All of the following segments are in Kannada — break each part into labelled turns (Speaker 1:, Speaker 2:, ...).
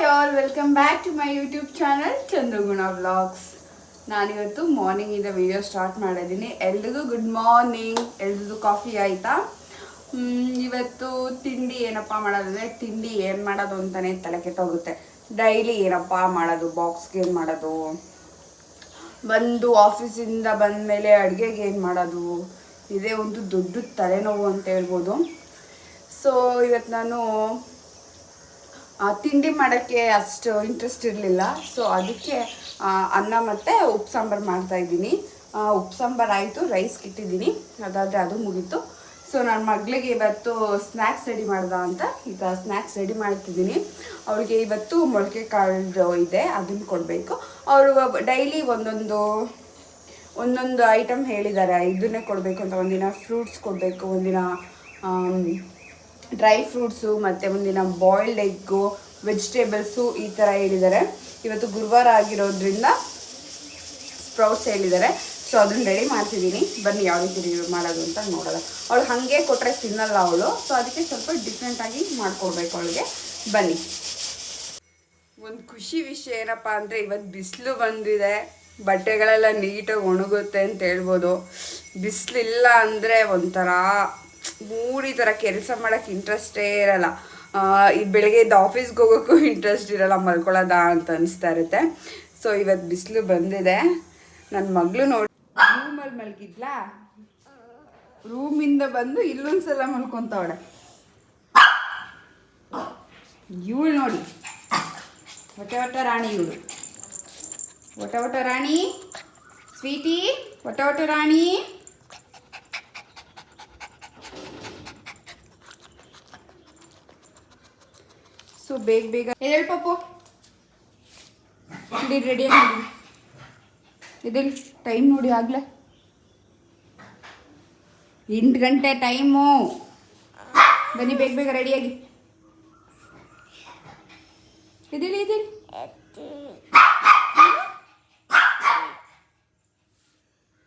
Speaker 1: Hi all, welcome back to my YouTube channel Chandraguna vlogs. ನಾನಿವತ್ತು ಮಾರ್ನಿಂಗಿಂದ ವಿಡಿಯೋ ಸ್ಟಾರ್ಟ್ ಮಾಡಿದ್ದೀನಿ. ಎಲ್ರಿಗೂ ಗುಡ್ ಮಾರ್ನಿಂಗ್. ಎಲ್ರಿಗೂ ಕಾಫಿ ಆಯಿತಾ? ಇವತ್ತು ತಿಂಡಿ ಏನಪ್ಪ ಮಾಡೋದಂದರೆ, ತಿಂಡಿ ಏನು ಮಾಡೋದು ಅಂತಲೇ ತಲೆ ಕೆಟ್ಟೋಗುತ್ತೆ. ಡೈಲಿ ಏನಪ್ಪ ಮಾಡೋದು, ಬಾಕ್ಸ್ಗೆ ಏನು ಮಾಡೋದು, ಬಂದು ಆಫೀಸಿಂದ ಬಂದ ಮೇಲೆ ಅಡುಗೆಗೆ ಏನು ಮಾಡೋದು, ಇದೇ ಒಂದು ದೊಡ್ಡ ತಲೆನೋವು ಅಂತ ಹೇಳ್ಬೋದು. ಸೊ ಇವತ್ತು ನಾನು ತಿಂಡಿ ಮಾಡೋಕ್ಕೆ ಅಷ್ಟು ಇಂಟ್ರೆಸ್ಟ್ ಇರಲಿಲ್ಲ. ಸೊ ಅದಕ್ಕೆ ಅನ್ನ ಮತ್ತು ಉಪ್ಪು ಸಾಂಬಾರು ಮಾಡ್ತಾಯಿದ್ದೀನಿ. ಉಪ್ಪು ಸಾಂಬಾರು ಆಯಿತು, ರೈಸ್ಗೆ ಇಟ್ಟಿದ್ದೀನಿ, ಅದಾದರೆ ಅದು ಮುಗೀತು. ಸೊ ನನ್ನ ಮಗಳಿಗೆ ಇವತ್ತು ಸ್ನ್ಯಾಕ್ಸ್ ರೆಡಿ ಮಾಡ್ದ ಅಂತ ಈಗ ಸ್ನ್ಯಾಕ್ಸ್ ರೆಡಿ ಮಾಡ್ತಿದ್ದೀನಿ. ಅವಳಿಗೆ ಇವತ್ತು ಮೊಳಕೆ ಕಾಳು ಇದೆ, ಅದನ್ನು ಕೊಡಬೇಕು. ಅವರು ಡೈಲಿ ಒಂದೊಂದು ಐಟಮ್ ಹೇಳಿದ್ದಾರೆ, ಇದನ್ನೇ ಕೊಡಬೇಕು ಅಂತ. ಒಂದಿನ ಫ್ರೂಟ್ಸ್ ಕೊಡಬೇಕು, ಒಂದಿನ ಡ್ರೈ ಫ್ರೂಟ್ಸು, ಮತ್ತು ಒಂದಿನ ಬಾಯ್ಲ್ಡ್ ಎಗ್ಗು, ವೆಜಿಟೇಬಲ್ಸು, ಈ ಥರ ಹೇಳಿದ್ದಾರೆ. ಇವತ್ತು ಗುರುವಾರ ಆಗಿರೋದ್ರಿಂದ ಸ್ಪ್ರೌಟ್ಸ್ ಹೇಳಿದ್ದಾರೆ. ಸೊ ಅದನ್ನು ರೆಡಿ ಮಾಡ್ತಿದ್ದೀನಿ. ಬನ್ನಿ ಯಾವ ರೀತಿ ಮಾಡೋದು ಅಂತ ನೋಡೋಣ. ಅವಳು ಹಾಗೆ ಕೊಟ್ಟರೆ ತಿನ್ನಲ್ಲ ಅವಳು, ಸೊ ಅದಕ್ಕೆ ಸ್ವಲ್ಪ ಡಿಫ್ರೆಂಟಾಗಿ ಮಾಡ್ಕೊಡ್ಬೇಕು ಅವಳಿಗೆ. ಬನ್ನಿ. ಒಂದು ಖುಷಿ ವಿಷಯ ಏನಪ್ಪ ಅಂದರೆ, ಇವತ್ತು ಬಿಸಿಲು ಬಂದಿದೆ, ಬಟ್ಟೆಗಳೆಲ್ಲ ನೀಟಾಗಿ ಒಣಗುತ್ತೆ ಅಂತ ಹೇಳ್ಬೋದು. ಬಿಸಿಲಿಲ್ಲ ಅಂದರೆ ಒಂಥರ ಮೂಡಿ ಥರ ಕೆಲಸ ಮಾಡೋಕ್ಕೆ ಇಂಟ್ರೆಸ್ಟೇ ಇರಲ್ಲ. ಈ ಬೆಳಗ್ಗೆ ಆಫೀಸ್ಗೆ ಹೋಗೋಕ್ಕೂ ಇಂಟ್ರೆಸ್ಟ್ ಇರಲ್ಲ, ಮಲ್ಕೊಳ್ಳೋದ ಅಂತ ಅನಿಸ್ತಾ ಇರುತ್ತೆ. ಸೊ ಇವತ್ತು ಬಿಸಿಲು ಬಂದಿದೆ. ನನ್ನ ಮಗಳು ನೋಡಿ ರೂಮಲ್ಲಿ ಮಲಗಿದ್ಲಾ, ರೂಮಿಂದ ಬಂದು ಇಲ್ಲೊಂದ್ಸಲ ಮಲ್ಕೊತಾವಳೆ. ಇವಳು ನೋಡಿ ಒಟ ರಾಣಿ, ಇವಳು ಒಟ ರಾಣಿ, ಸ್ವೀಟಿ ಒಟ ರಾಣಿ. ಸೊ ಬೇಗ ಎದ್ದೇಳು ಪಾಪು, ರೆಡಿಯಾಗಿ ಎದ್ದೇಳಿ. ಟೈಮ್ ನೋಡಿ, ಆಗಲೇ 8 ಗಂಟೆ ಟೈಮು. ಬನ್ನಿ ಬೇಗ ರೆಡಿಯಾಗಿ ಎದ್ದೇಳಿ.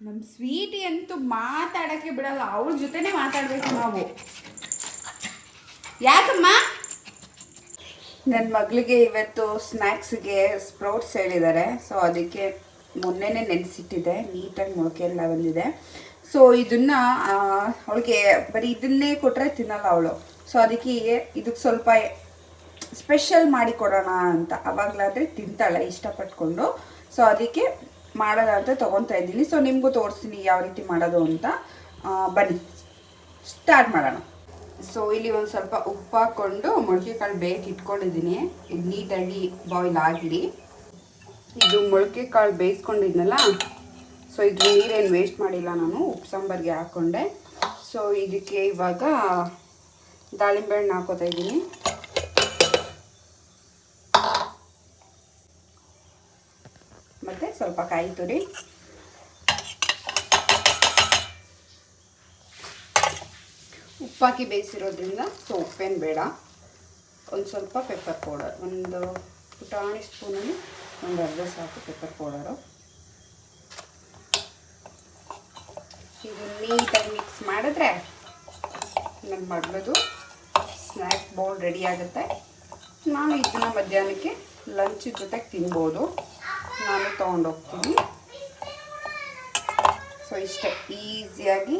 Speaker 1: ನಮ್ಮ ಸ್ವೀಟಿ ಅಂತೂ ಮಾತಾಡೋಕ್ಕೆ ಬಿಡಲ್ಲ, ಅವಳ ಜೊತೆನೇ ಮಾತಾಡಬೇಕು ನಾವು. ಯಾಕಮ್ಮ? ನನ್ನ ಮಗಳಿಗೆ ಇವತ್ತು ಸ್ನ್ಯಾಕ್ಸ್ಗೆ ಸ್ಪ್ರೌಟ್ಸ್ ಹೇಳಿದ್ದಾರೆ. ಸೊ ಅದಕ್ಕೆ ಮೊನ್ನೆನೇ ನೆನೆಸಿಟ್ಟಿದೆ, ನೀಟಾಗಿ ಮೊಳಕೆ ಎಲ್ಲ ಬಂದಿದೆ. ಸೊ ಇದನ್ನು ಅವಳಿಗೆ ಬರೀ ಇದನ್ನೇ ಕೊಟ್ಟರೆ ತಿನ್ನಲ್ಲ ಅವಳು. ಸೊ ಅದಕ್ಕೆ ಇದಕ್ಕೆ ಸ್ವಲ್ಪ ಸ್ಪೆಷಲ್ ಮಾಡಿ ಕೊಡೋಣ ಅಂತ, ಅವಾಗಲಾದರೆ ತಿಂತಾಳೆ ಇಷ್ಟಪಟ್ಕೊಂಡು. ಸೊ ಅದಕ್ಕೆ ಮಾಡೋಣ ಅಂತ ತೊಗೊತಾ ಇದ್ದೀನಿ. ಸೊ ನಿಮಗೂ ತೋರಿಸ್ತೀನಿ ಯಾವ ರೀತಿ ಮಾಡೋದು ಅಂತ. ಬನ್ನಿ ಸ್ಟಾರ್ಟ್ ಮಾಡೋಣ. ಸೊ ಇಲ್ಲಿ ಒಂದು ಸ್ವಲ್ಪ ಉಪ್ಪು ಹಾಕ್ಕೊಂಡು ಮೊಳಕೆ ಕಾಳು ಬೇಯಕ್ಕೆ ಇಟ್ಕೊಂಡಿದ್ದೀನಿ. ಇದು ನೀಟಾಗಿ ಬಾಯ್ಲ್ ಆಗಿರಿ. ಇದು ಮೊಳಕೆ ಕಾಳು ಬೇಯಿಸ್ಕೊಂಡಿದ್ನಲ್ಲ, ಸೊ ಇದು ನೀರೇನು ವೇಸ್ಟ್ ಮಾಡಿಲ್ಲ ನಾನು, ಉಪ್ಪು ಸಾಂಬಾರಿಗೆ ಹಾಕ್ಕೊಂಡೆ. ಸೊ ಇದಕ್ಕೆ ಇವಾಗ ದಾಳಿಂಬೆ ಹಣ್ಣು ಹಾಕೋತಾ ಇದ್ದೀನಿ. ಮತ್ತು ಸ್ವಲ್ಪ ಕಾಯಿ ತುರಿ, ಉಪ್ಪಾಕಿ ಬೇಯಿಸಿರೋದ್ರಿಂದ ಸೊ ಉಪ್ಪೇನು ಬೇಡ. ಒಂದು ಸ್ವಲ್ಪ ಪೆಪ್ಪರ್ ಪೌಡರ್, ಒಂದು ಪುಟಾಣಿ ಸ್ಪೂನಲ್ಲಿ ಒಂದು ಅರ್ಧ ಸಾಕು ಪೆಪ್ಪರ್ ಪೌಡರು. ಇದು ನೀಟಾಗಿ ಮಿಕ್ಸ್ ಮಾಡಿದ್ರೆ ನನ್ನ ಮಗಳದು ಸ್ನ್ಯಾಕ್ಸ್ ಬೌಲ್ ರೆಡಿ ಆಗುತ್ತೆ. ನಾನು ಇದನ್ನ ಮಧ್ಯಾಹ್ನಕ್ಕೆ ಲಂಚ್ ಜೊತೆಗೆ ತಿನ್ಬೋದು. ನಾನು ತೊಗೊಂಡೋಗ್ತೀನಿ. ಸೊ ಇಷ್ಟೇ ಈಸಿಯಾಗಿ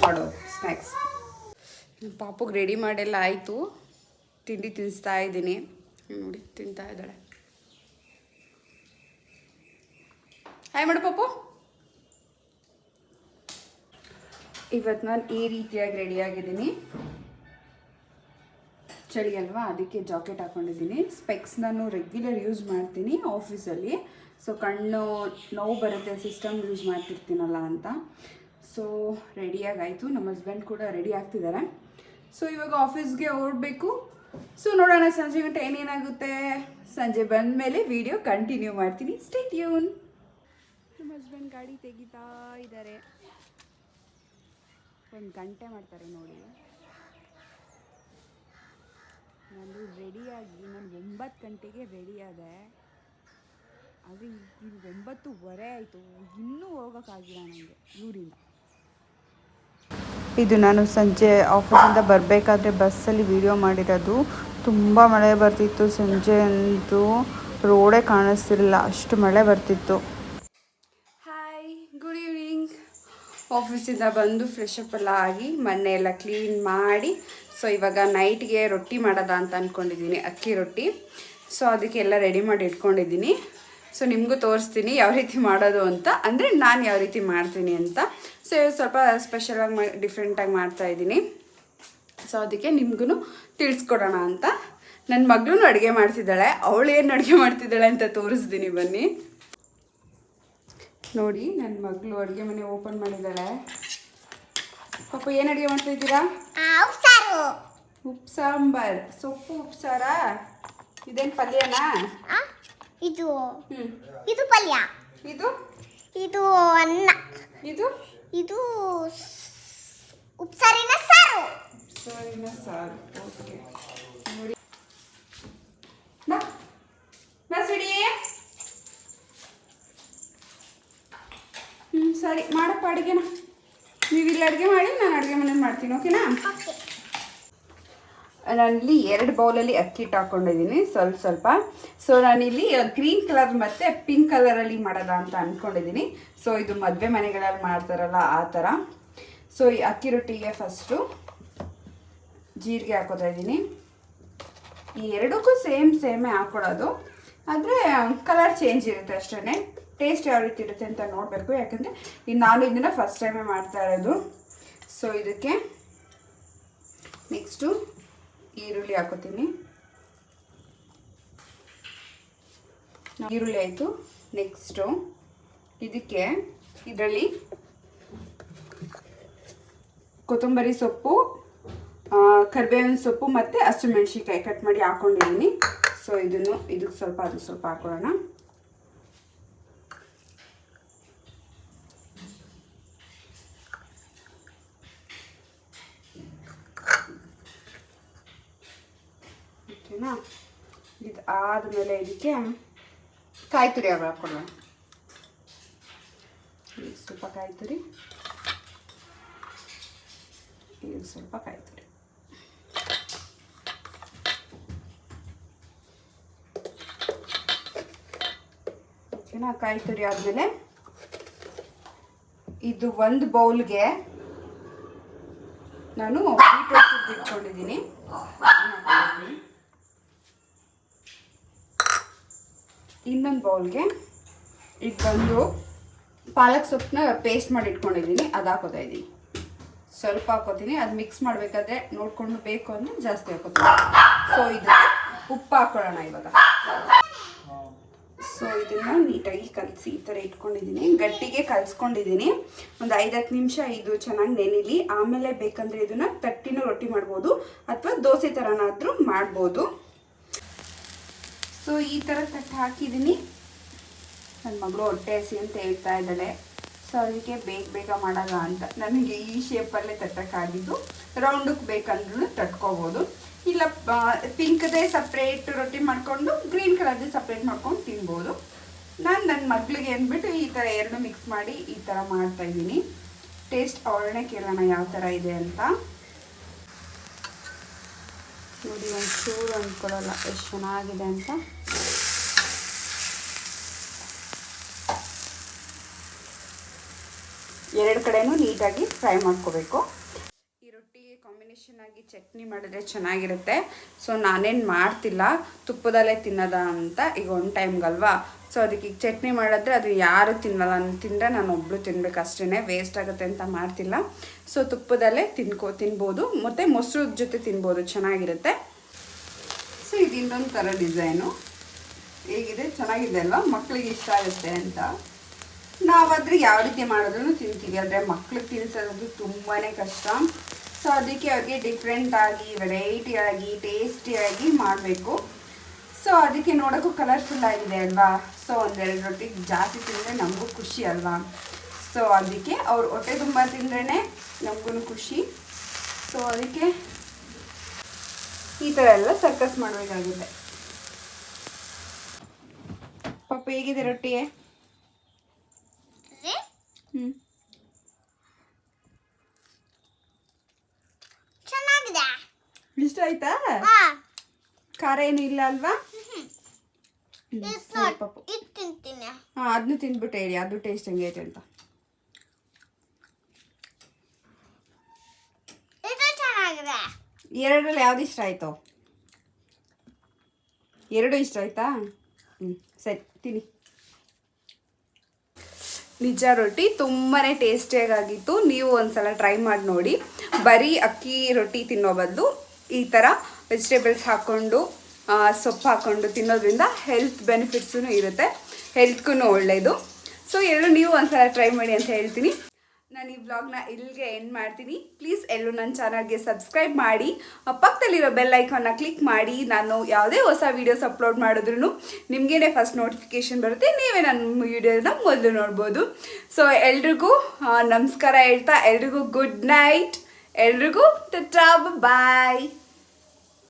Speaker 1: ಮಾಡೋದು ಸ್ನ್ಯಾಕ್ಸ್. ಪಾಪುಗೆ ರೆಡಿ ಮಾಡೆಲ್ಲ ಆಯಿತು, ತಿಂಡಿ ತಿನ್ನಿಸ್ತಾ ಇದ್ದೀನಿ. ನೋಡಿ ತಿಂತಾ ಇದ್ದಾಳೆ. ಹಾಯ್ ಮಾಡು ಪಾಪು. ಇವತ್ತು ನಾನು ಈ ರೀತಿಯಾಗಿ ರೆಡಿಯಾಗಿದ್ದೀನಿ. ಚಳಿ ಅಲ್ವಾ, ಅದಕ್ಕೆ ಜಾಕೆಟ್ ಹಾಕ್ಕೊಂಡಿದ್ದೀನಿ. ಸ್ಪೆಕ್ಸ್ ನಾನು ರೆಗ್ಯುಲರ್ ಯೂಸ್ ಮಾಡ್ತೀನಿ ಆಫೀಸಲ್ಲಿ. ಸೊ ಕಣ್ಣು ನೋವು ಬರುತ್ತೆ, ಸಿಸ್ಟಮ್ ಯೂಸ್ ಮಾಡ್ತಿರ್ತೀನಲ್ಲ ಅಂತ. ಸೊ ರೆಡಿಯಾಗಾಯಿತು. ನಮ್ಮ ಹಸ್ಬೆಂಡ್ ಕೂಡ ರೆಡಿ ಆಗ್ತಿದ್ದಾರೆ. ಸೊ ಇವಾಗ ಆಫೀಸ್ಗೆ ಹೊರಡಬೇಕು. ಸೊ ನೋಡೋಣ ಸಂಜೆ ಗಂಟೆ ಏನೇನಾಗುತ್ತೆ. ಸಂಜೆ ಬಂದ ಮೇಲೆ ವಿಡಿಯೋ ಕಂಟಿನ್ಯೂ ಮಾಡ್ತೀನಿ. Stay tune. ನಮ್ಮ ಹಸ್ಬೆಂಡ್ ಗಾಡಿ ತೆಗಿತಾ ಇದ್ದಾರೆ. 1 ಗಂಟೆ ಮಾಡ್ತಾರೆ ನೋಡಿ. ನಾನು ರೆಡಿಯಾಗಿ ನಾನು 9 ಗಂಟೆಗೆ ರೆಡಿ ಆದೆ, ಆದರೆ ಈಗ 9:15 ಆಯಿತು, ಇನ್ನೂ ಹೋಗೋಕ್ಕಾಗಿಲ್ಲ ನನಗೆ ಊರಿಂದ. ಇದು ನಾನು ಸಂಜೆ ಆಫೀಸಿಂದ ಬರಬೇಕಾದ್ರೆ ಬಸ್ಸಲ್ಲಿ ವಿಡಿಯೋ ಮಾಡಿರೋದು. ತುಂಬ ಮಳೆ ಬರ್ತಿತ್ತು, ಸಂಜೆ ಅಂತೂ ರೋಡೇ ಕಾಣಿಸ್ತಿರಲಿಲ್ಲ, ಅಷ್ಟು ಮಳೆ ಬರ್ತಿತ್ತು. Hi, good evening. ಆಫೀಸಿಂದ ಬಂದು ಫ್ರೆಶ್ ಅಪ್ ಎಲ್ಲ ಆಗಿ ಮನೆ ಎಲ್ಲ ಕ್ಲೀನ್ ಮಾಡಿ, ಸೊ ಇವಾಗ ನೈಟ್ಗೆ ರೊಟ್ಟಿ ಮಾಡೋದ ಅಂತ ಅಂದ್ಕೊಂಡಿದ್ದೀನಿ, ಅಕ್ಕಿ ರೊಟ್ಟಿ. ಸೊ ಅದಕ್ಕೆಲ್ಲ ರೆಡಿ ಮಾಡಿ ಇಟ್ಕೊಂಡಿದ್ದೀನಿ. ಸೊ ನಿಮಗೂ ತೋರಿಸ್ತೀನಿ ಯಾವ ರೀತಿ ಮಾಡೋದು ಅಂತ, ಅಂದರೆ ನಾನು ಯಾವ ರೀತಿ ಮಾಡ್ತೀನಿ ಅಂತ. ಸೊ ಸ್ವಲ್ಪ ಸ್ಪೆಷಲಾಗಿ ಡಿಫ್ರೆಂಟಾಗಿ ಮಾಡ್ತಾಯಿದ್ದೀನಿ. ಸೊ ಅದಕ್ಕೆ ನಿಮಗೂ ತಿಳಿಸ್ಕೊಡೋಣ ಅಂತ. ನನ್ನ ಮಗಳೂ ಅಡುಗೆ ಮಾಡ್ತಿದ್ದಾಳೆ, ಅವಳು ಏನು ಅಡುಗೆ ಮಾಡ್ತಿದ್ದಾಳೆ ಅಂತ ತೋರಿಸ್ತೀನಿ ಬನ್ನಿ. ನೋಡಿ, ನನ್ನ ಮಗಳು ಅಡುಗೆ ಮನೆ ಓಪನ್ ಮಾಡಿದ್ದಾಳೆ. ಪಾಪ ಏನು ಅಡುಗೆ ಮಾಡ್ತಾ ಇದ್ದೀರಾ? ಉಪ್ಪು ಸಾಂಬಾರ್, ಸೊಪ್ಪು ಉಪ್ಸಾರ. ಇದೇನು ಪಲ್ಯನಾ?
Speaker 2: ಇದು ಇದು ಪಲ್ಯ.
Speaker 1: ಇದು
Speaker 2: ಇದು ಅನ್ನ.
Speaker 1: ಇದು
Speaker 2: ಇದು ಉಪ್ಸಾರಿನ ಸಾರು.
Speaker 1: ಉಪ್ಸಾರಿನ ಸಾರು. ಓಕೆ, ನೋಡಿ ಸಿಡಿ. ಸರಿ, ಮಾಡಪ್ಪ ಅಡುಗೆನ. ನೀವು ಇಲ್ಲಿ ಅಡುಗೆ ಮಾಡಿ, ನಾನು ಅಡುಗೆ ಮನೇಲಿ ಮಾಡ್ತೀನಿ, ಓಕೆನಾ? ನಾನಿಲ್ಲಿ 2 ಬೌಲಲ್ಲಿ ಅಕ್ಕಿ ಹಿಟ್ಟು ಹಾಕ್ಕೊಂಡಿದ್ದೀನಿ, ಸ್ವಲ್ಪ. ಸೊ ನಾನಿಲ್ಲಿ ಗ್ರೀನ್ ಕಲರ್ ಮತ್ತು ಪಿಂಕ್ ಕಲರಲ್ಲಿ ಮಾಡೋದ ಅಂತ ಅಂದ್ಕೊಂಡಿದ್ದೀನಿ. ಸೊ ಇದು ಮದುವೆ ಮನೆಗಳಲ್ಲಿ ಮಾಡ್ತಾರಲ್ಲ ಆ ಥರ. ಸೊ ಈ ಅಕ್ಕಿ ರೊಟ್ಟಿಗೆ ಫಸ್ಟು ಜೀರಿಗೆ ಹಾಕೋತಾ ಇದ್ದೀನಿ. ಈ ಎರಡಕ್ಕೂ ಸೇಮೇ ಹಾಕ್ಕೊಡೋದು, ಆದರೆ ಕಲರ್ ಚೇಂಜ್ ಇರುತ್ತೆ ಅಷ್ಟೇ. ಟೇಸ್ಟ್ ಯಾವ ರೀತಿ ಇರುತ್ತೆ ಅಂತ ನೋಡಬೇಕು, ಯಾಕಂದರೆ ನಾನು ಇದನ್ನು ಫಸ್ಟ್ ಟೈಮೇ ಮಾಡ್ತಾ ಇರೋದು. ಸೊ ಇದಕ್ಕೆ ನೆಕ್ಸ್ಟು ಈರುಳ್ಳಿ ಹಾಕೋತೀನಿ. ಈರುಳ್ಳಿ ಆಯಿತು. ನೆಕ್ಸ್ಟು ಇದಕ್ಕೆ ಇದರಲ್ಲಿ ಕೊತ್ತಂಬರಿ ಸೊಪ್ಪು, ಕರಿಬೇವಿನ ಸೊಪ್ಪು ಮತ್ತು ಹಸಿಮೆಣ್ಸಿನ್ಕಾಯಿ ಕಟ್ ಮಾಡಿ ಹಾಕ್ಕೊಂಡಿದ್ದೀನಿ. ಸೊ ಇದಕ್ಕೆ ಸ್ವಲ್ಪ ಅದು ಸ್ವಲ್ಪ ಹಾಕೊಳ್ಳೋಣ. ಓಕೆನಾ? ಇದು ಆದಮೇಲೆ ಇದಕ್ಕೆ ಕಾಯಿ ತುರಿ ಹಾಕೊಳ್ಳೋಣ. ಸ್ವಲ್ಪ ಕಾಯಿ ತುರಿ, ಇದು ಸ್ವಲ್ಪ ಕಾಯಿ ತುರಿ. ಓಕೆನಾ? ಕಾಯಿ ತುರಿ ಆದಮೇಲೆ ಇದು 1 ಬೌಲ್ಗೆ ನಾನು ಬೀಟ್ರೋಟ್ ಇಟ್ಕೊಂಡಿದ್ದೀನಿ. ಇನ್ನೊಂದು ಬೌಲ್ಗೆ ಇದು ಬಂದು ಪಾಲಕ್ ಸೊಪ್ಪನ್ನ ಪೇಸ್ಟ್ ಮಾಡಿ ಇಟ್ಕೊಂಡಿದ್ದೀನಿ, ಅದು ಹಾಕೋತಾ ಇದ್ದೀನಿ. ಸ್ವಲ್ಪ ಹಾಕೋತೀನಿ, ಅದು ಮಿಕ್ಸ್ ಮಾಡಬೇಕಾದ್ರೆ ನೋಡಿಕೊಂಡು ಬೇಕು ಅಂದರೆ ಜಾಸ್ತಿ ಹಾಕೋತೀನಿ. ಸೊ ಇದಕ್ಕೆ ಉಪ್ಪು ಹಾಕೊಳ್ಳೋಣ ಇವಾಗ. ಸೊ ಇದನ್ನು ನೀಟಾಗಿ ಕಲಸಿ ಈ ಥರ ಇಟ್ಕೊಂಡಿದ್ದೀನಿ, ಗಟ್ಟಿಗೆ ಕಲಿಸ್ಕೊಂಡಿದ್ದೀನಿ. ಒಂದು 5-10 ನಿಮಿಷ ಇದು ಚೆನ್ನಾಗಿ ನೆನಿಲಿ. ಆಮೇಲೆ ಬೇಕಂದರೆ ಇದನ್ನು ತಟ್ಟಿನೂ ರೊಟ್ಟಿ ಮಾಡ್ಬೋದು, ಅಥವಾ ದೋಸೆ ಥರನಾದರೂ ಮಾಡ್ಬೋದು. ಸೊ ಈ ಥರ ತಟ್ಟು ಹಾಕಿದ್ದೀನಿ. ನನ್ನ ಮಗಳು ಹೊಟ್ಟೆ ಹಸಿ ಅಂತ ಹೇಳ್ತಾ ಇದ್ದಾಳೆ. ಸೊ ಅದಕ್ಕೆ ಬೇಗ ಮಾಡೋಣ ಅಂತ ನನಗೆ ಈ ಶೇಪಲ್ಲೇ ತಟ್ಟಕ್ಕಾಗಿದ್ದು. ರೌಂಡಕ್ಕೆ ಬೇಕಂದ್ರೂ ತಟ್ಕೋಬೋದು, ಇಲ್ಲ ಪಿಂಕ್ದೇ ಸಪ್ರೇಟ್ ರೊಟ್ಟಿ ಮಾಡಿಕೊಂಡು ಗ್ರೀನ್ ಕಲರ್ದೇ ಸಪ್ರೇಟ್ ಮಾಡ್ಕೊಂಡು ತಿನ್ಬೋದು. ನಾನು ನನ್ನ ಮಗಳಿಗೆ ಅಂದ್ಬಿಟ್ಟು ಈ ಥರ 2 ಮಿಕ್ಸ್ ಮಾಡಿ ಈ ಥರ ಮಾಡ್ತಾಯಿದ್ದೀನಿ. ಟೇಸ್ಟ್ ಅವಳನ್ನೇ ಕೇಳೋಣ ಯಾವ ಥರ ಇದೆ ಅಂತ. ನೋಡಿ, ಒಂಚೂರು ಅಂದ್ಕೊಳ್ಳಲ್ಲ ಎಷ್ಟು ಚೆನ್ನಾಗಿದೆ ಅಂತ. ಎರಡು ಕಡೆನೂ ನೀಟಾಗಿ ಫ್ರೈ ಮಾಡ್ಕೋಬೇಕು. ಈ ರೊಟ್ಟಿಗೆ ಕಾಂಬಿನೇಷನ್ ಆಗಿ ಚಟ್ನಿ ಮಾಡಿದ್ರೆ ಚೆನ್ನಾಗಿರುತ್ತೆ. ಸೊ ನಾನೇನು ಮಾಡ್ತಿಲ್ಲ, ತುಪ್ಪದಲ್ಲೇ ತಿನ್ನೋದ ಅಂತ. ಈಗ 1 ಟೈಮ್ಗಲ್ವಾ, ಸೊ ಅದಕ್ಕೆ ಈಗ ಚಟ್ನಿ ಮಾಡಿದ್ರೆ ಅದು ಯಾರು ತಿನ್ನಲ್ಲ. ತಿಂದರೆ ನಾನು ಒಬ್ಬಳು ತಿನ್ಬೇಕು ಅಷ್ಟೇ, ವೇಸ್ಟ್ ಆಗುತ್ತೆ ಅಂತ ಮಾಡ್ತಿಲ್ಲ. ಸೊ ತುಪ್ಪದಲ್ಲೇ ತಿನ್ಬೋದು, ಮತ್ತು ಮೊಸರು ಜೊತೆ ತಿನ್ಬೋದು, ಚೆನ್ನಾಗಿರುತ್ತೆ. ಸೊ ಇದು ಇನ್ನೊಂದು ಥರ ಡಿಸೈನು ಹೇಗಿದೆ, ಚೆನ್ನಾಗಿದೆ ಅಲ್ವಾ? ಮಕ್ಕಳಿಗೆ ಇಷ್ಟ ಆಗುತ್ತೆ ಅಂತ. ನಾವಾದರೆ ಯಾವ ರೀತಿ ಮಾಡೋದ್ರೂ ತಿಂತೀವಿ, ಆದರೆ ಮಕ್ಳಿಗೆ ತಿನ್ಸೋದು ತುಂಬಾ ಕಷ್ಟ. ಸೊ ಅದಕ್ಕೆ ಅವ್ರಿಗೆ ಡಿಫ್ರೆಂಟಾಗಿ, ವೆರೈಟಿಯಾಗಿ, ಟೇಸ್ಟಿಯಾಗಿ ಮಾಡಬೇಕು. ಸೊ ಅದಕ್ಕೆ ನೋಡೋಕ್ಕೂ ಕಲರ್ಫುಲ್ ಆಗಿದೆ ಅಲ್ವಾ? ಸೊ 1-2 ರೊಟ್ಟಿ ಜಾಸ್ತಿ ತಿಂದರೆ ನಮಗೂ ಖುಷಿ ಅಲ್ವಾ? ಸೊ ಅದಕ್ಕೆ ಅವ್ರು ಹೊಟ್ಟೆ ತುಂಬ ತಿಂದ್ರೇ ನಮಗೂ ಖುಷಿ. ಸೊ ಅದಕ್ಕೆ ಈ ಥರ ಎಲ್ಲ ಸರ್ಕಸ್ ಮಾಡಬೇಕಾಗುತ್ತೆ. ಪಾಪ ಹೇಗಿದೆ ರೊಟ್ಟಿ? ಇಷ್ಟ ಆಯ್ತಾ?
Speaker 2: ಹಾ
Speaker 1: ಖಾರ ಏನು ಇಲ್ಲ ಅಲ್ವಾ? ಸರಿ ಪಾಪು.
Speaker 2: ಇದು ತಿಂತೀನಿ.
Speaker 1: ಹಾಂ, ಅದನ್ನು ತಿಂದ್ಬಿಟ್ಟು ಹೇಳಿ ಅದು ಟೇಸ್ಟ್ ಹೆಂಗೈತೆ ಅಂತ.
Speaker 2: ಇದು ಚೆನ್ನಾಗಿದೆ.
Speaker 1: ಎರಡರಲ್ಲಿ ಯಾವ್ದು ಇಷ್ಟ ಆಯ್ತು? ಎರಡು ಇಷ್ಟ ಆಯ್ತಾ? ಸರಿ ತಿನ್ನಿ. ನಿಜ ರೊಟ್ಟಿ ತುಂಬಾ ಟೇಸ್ಟಿಯಾಗಿತ್ತು. ನೀವು ಒಂದ್ಸಲ ಟ್ರೈ ಮಾಡಿ ನೋಡಿ. ಬರೀ ಅಕ್ಕಿ ರೊಟ್ಟಿ ತಿನ್ನೋ ಬದಲು ಈ ಥರ ವೆಜಿಟೇಬಲ್ಸ್ ಹಾಕ್ಕೊಂಡು ಸೊಪ್ಪು ಹಾಕ್ಕೊಂಡು ತಿನ್ನೋದ್ರಿಂದ ಹೆಲ್ತ್ ಬೆನಿಫಿಟ್ಸೂ ಇರುತ್ತೆ, ಹೆಲ್ತ್ಗೂ ಒಳ್ಳೆಯದು. ಸೊ ಎರಡು ನೀವು ಒಂದ್ಸಲ ಟ್ರೈ ಮಾಡಿ ಅಂತ ಹೇಳ್ತೀನಿ. ನಾನು ಈ ವ್ಲಾಗ್ನ ಇಲ್ಲಿಗೆ ಎಂಡ್ ಮಾಡ್ತೀನಿ. ಪ್ಲೀಸ್ ಎಲ್ಲರೂ ನನ್ನ ಚಾನಲ್ಗೆ ಸಬ್ಸ್ಕ್ರೈಬ್ ಮಾಡಿ, ಪಕ್ಕದಲ್ಲಿರೋ ಬೆಲ್ ಐಕಾನ್ನ ಕ್ಲಿಕ್ ಮಾಡಿ. ನಾನು ಯಾವುದೇ ಹೊಸ ವೀಡಿಯೋಸ್ ಅಪ್ಲೋಡ್ ಮಾಡಿದ್ರೂ ನಿಮಗೇನೆ ಫಸ್ಟ್ ನೋಟಿಫಿಕೇಷನ್ ಬರುತ್ತೆ, ನೀವೇ ನನ್ನ ವೀಡಿಯೋನ ಮೊದಲು ನೋಡ್ಬೋದು. ಸೊ ಎಲ್ರಿಗೂ ನಮಸ್ಕಾರ ಹೇಳ್ತಾ ಎಲ್ರಿಗೂ ಗುಡ್ ನೈಟ್, ಎಲ್ರಿಗೂ ಟಾಟಾ ಬಾಯ್.